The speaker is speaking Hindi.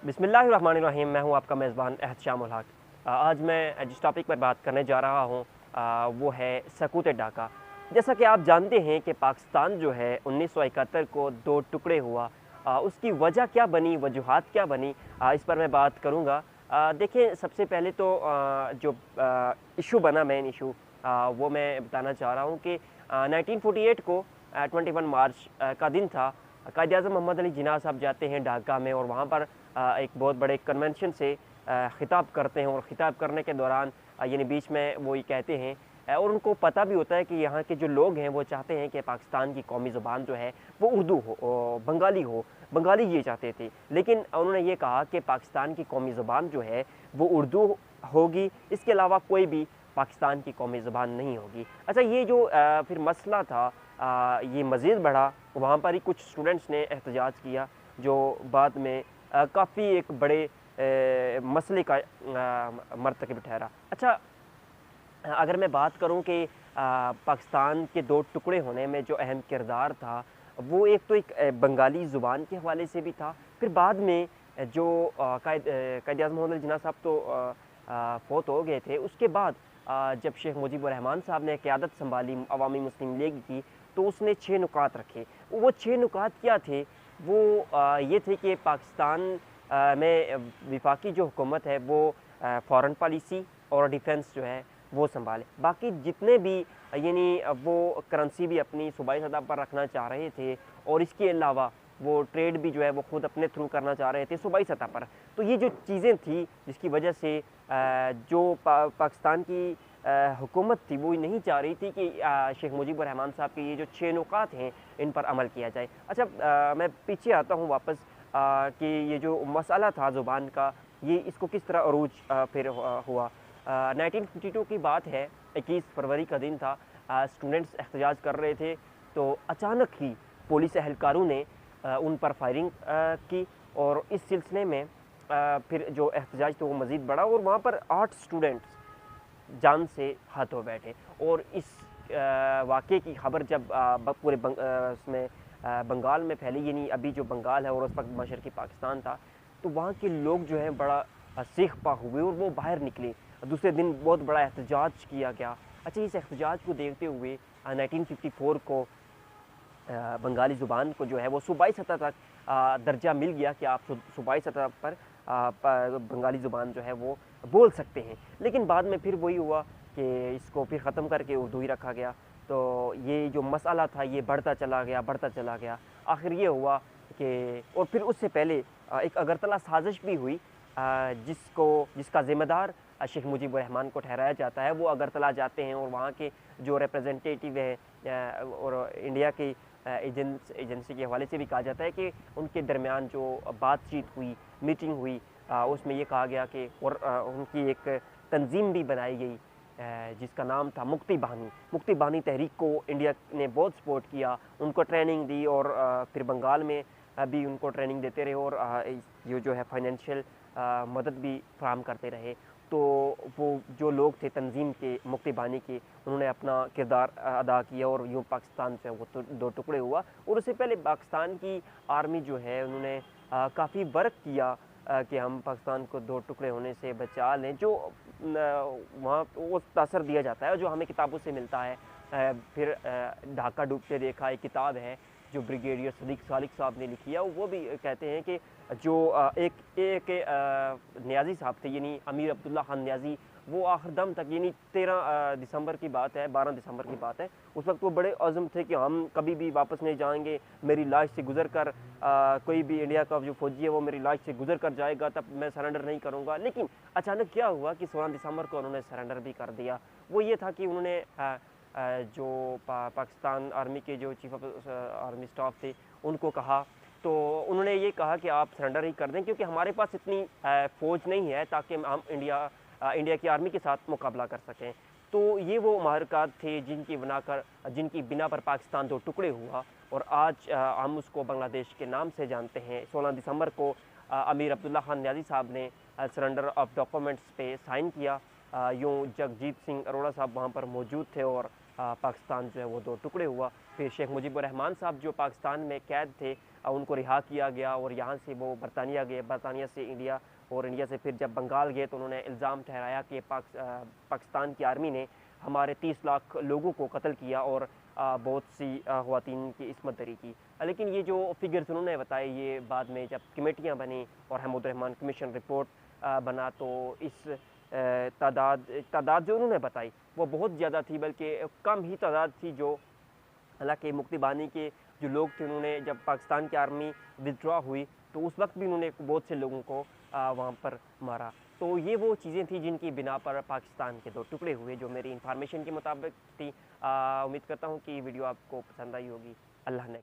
बिस्मिल्लाहिर्रहमानिर्रहीम। मैं हूं आपका मेज़बान एहतशाम उल हक। आज मैं जिस टॉपिक पर बात करने जा रहा हूं वो है सकूत डाका। जैसा कि आप जानते हैं कि पाकिस्तान जो है 1971 को दो टुकड़े हुआ। उसकी वजह क्या बनी, वजूहात क्या बनी, इस पर मैं बात करूंगा। देखिए, सबसे पहले तो जो इशू बना, मेन इशू वो मैं बताना चाह रहा हूं कि 1948 को 21 मार्च का दिन था। कायद-ए-आज़म मोहम्मद अली जिन्ना साहब जाते हैं ढाका में और वहाँ पर एक बहुत बड़े कन्वेंशन से खिताब करते हैं और ख़िताब करने के दौरान यानी बीच में वो ये कहते हैं और उनको पता भी होता है कि यहाँ के जो लोग हैं वो चाहते हैं कि पाकिस्तान की कौमी ज़ुबान जो है वो उर्दू हो, बंगाली हो। बंगाली ये चाहते थे, लेकिन उन्होंने ये कहा कि पाकिस्तान की कौमी ज़ुबान जो है वो उर्दू होगी, इसके अलावा कोई भी पाकिस्तान की कौमी ज़ुबान नहीं होगी। अच्छा, ये जो फिर मसला था ये मज़ीद बढ़ा। वहाँ पर ही कुछ स्टूडेंट्स ने एहतजाज किया जो बाद में काफ़ी एक बड़े मसले का मरतकब ठहरा। अच्छा, अगर मैं बात करूं कि पाकिस्तान के दो टुकड़े होने में जो अहम किरदार था, वो एक तो एक बंगाली ज़ुबान के हवाले से भी था। फिर बाद में जो कायद-ए-आज़म मोहम्मद अली जिन्ना साहब तो फ़ौत हो गए थे। उसके बाद जब शेख मुजीबुर रहमान साहब ने क़यादत संभाली अवामी मुस्लिम लीग की, तो उसने 6 नुकात रखे। वो 6 नुकात क्या थे? वो ये थे कि पाकिस्तान में वफाकी जो हुकूमत है वो फ़ॉरेन पॉलिसी और डिफेंस जो है वो सँभाले। बाकी जितने भी यानी वो करेंसी भी अपनी सूबाई सतह पर रखना चाह रहे थे और इसके अलावा वो ट्रेड भी जो है वो खुद अपने थ्रू करना चाह रहे थे सूबाई सतह पर। तो ये जो चीज़ें थी जिसकी वजह से जो पाकिस्तान की हुकूमत थी वो नहीं चाह रही थी कि शेख मुजीबुर रहमान साहब के ये जो 6 नुकात हैं इन पर अमल किया जाए। अच्छा, मैं पीछे आता हूँ वापस कि ये जो मसला था ज़ुबान का, ये इसको किस तरह अरूज फिर हुआ। 1952 की बात है, 21 फरवरी का दिन था। स्टूडेंट्स एहतजाज कर रहे थे, तो अचानक ही पुलिस एहलकारों ने उन पर फायरिंग की और इस सिलसिले में फिर जो एहतजाज तो वो मज़ीद बढ़ा और वहाँ पर 8 स्टूडेंट्स जान से हाथ धो बैठे। और इस वाक़े की खबर जब पूरे उसमें बंगाल में फैली, यानी अभी जो बंगाल है और उस वक्त मशरक़ी पाकिस्तान था, तो वहाँ के लोग जो हैं बड़ा सीख पा हुए और वो बाहर निकले। दूसरे दिन बहुत बड़ा एहतजाज किया गया। अच्छा, इस एहतजाज को देखते हुए 1954 को बंगाली ज़ुबान को जो है वो सूबाई सतह तक दर्जा मिल गया कि आप सूबाई सतह पर बंगाली ज़ुबान जो है वो बोल सकते हैं। लेकिन बाद में फिर वही हुआ कि इसको फिर ख़त्म करके उर्दू ही रखा गया। तो ये जो मसला था ये बढ़ता चला गया, बढ़ता चला गया। आखिर ये हुआ कि और फिर उससे पहले एक अगरतला साजिश भी हुई जिसका ज़िम्मेदार शेख मुजीबुर रहमान को ठहराया जाता है। वो अगरतला जाते हैं और वहाँ के जो रिप्रेजेंटेटिव हैं और इंडिया की एजेंसी के हवाले से भी कहा जाता है कि उनके दरमियान जो बातचीत हुई, मीटिंग हुई, उसमें ये कहा गया कि और उनकी एक तंजीम भी बनाई गई जिसका नाम था मुक्ति बाहिनी। मुक्ति बाहिनी तहरीक को इंडिया ने बहुत सपोर्ट किया, उनको ट्रेनिंग दी और फिर बंगाल में भी उनको ट्रेनिंग देते रहे और ये जो है फाइनेंशियल मदद भी फराहम करते रहे। तो वो जो लोग थे तंजीम के, मुक्ति बाहिनी के, उन्होंने अपना किरदार अदा किया और यूँ पाकिस्तान से वो तो दो टुकड़े हुआ। और उससे पहले पाकिस्तान की आर्मी जो है उन्होंने काफ़ी वर्क किया कि हम पाकिस्तान को दो टुकड़े होने से बचा लें। जो वहाँ वो तासर दिया जाता है जो हमें किताबों से मिलता है। फिर ढाका डूबते देखा एक किताब है जो ब्रिगेडियर सदीक सालिक साहब ने लिखी है। वो भी कहते हैं कि जो एक नियाज़ी साहब थे, यानी अमीर अब्दुल्ला खान नियाज़ी, वो आखिर दम तक, यानी 13 दिसंबर की बात है, 12 दिसंबर की बात है, उस वक्त वो बड़े अज़म थे कि हम कभी भी वापस नहीं जाएंगे। मेरी लाश से गुजर कर कोई भी इंडिया का जो फौजी है वो मेरी लाश से गुजर कर जाएगा तब मैं सरेंडर नहीं करूँगा। लेकिन अचानक क्या हुआ कि 16 दिसंबर को उन्होंने सरेंडर भी कर दिया। वो ये था कि उन्होंने जो पाकिस्तान आर्मी के जो चीफ ऑफ आर्मी स्टाफ थे उनको कहा, तो उन्होंने ये कहा कि आप सरेंडर ही कर दें क्योंकि हमारे पास इतनी फ़ौज नहीं है ताकि हम इंडिया की आर्मी के साथ मुकाबला कर सकें। तो ये वो महरक़ात थे जिनकी बिना पर पाकिस्तान दो टुकड़े हुआ और आज हम उसको बांग्लादेश के नाम से जानते हैं। 16 दिसंबर को अमीर अब्दुल्ला खान नियाज़ी साहब ने सरेंडर ऑफ डॉक्यूमेंट्स पे साइन किया। यूँ जगजीत सिंह अरोड़ा साहब वहाँ पर मौजूद थे और पाकिस्तान जो है वो दो टुकड़े हुआ। फिर शेख मुजीबुर रहमान साहब जो पाकिस्तान में कैद थे उनको रिहा किया गया और यहाँ से वो बरतानिया गए, बरतानिया से इंडिया और इंडिया से फिर जब बंगाल गए तो उन्होंने इल्ज़ाम ठहराया कि पाकिस्तान की आर्मी ने हमारे 30 लाख लोगों को कत्ल किया और बहुत सी ख़वातीन की इस्मत दरी की। लेकिन ये जो फिगर्स उन्होंने बताए ये बाद में जब कमेटियाँ बनी और महमूद-उर-रहमान कमीशन रिपोर्ट बना तो इस तादाद जो उन्होंने बताई वो बहुत ज़्यादा थी, बल्कि कम ही तादाद थी जो हालाँकि मुक्ति बानी के जो लोग थे उन्होंने जब पाकिस्तान की आर्मी विथड्रॉ हुई तो उस वक्त भी उन्होंने बहुत से लोगों को वहाँ पर मारा। तो ये वो चीज़ें थी जिनकी बिना पर पाकिस्तान के 2 टुकड़े हुए, जो मेरी इन्फॉर्मेशन के मुताबिक थी। उम्मीद करता हूँ कि वीडियो आपको पसंद आई होगी। अल्लाह ने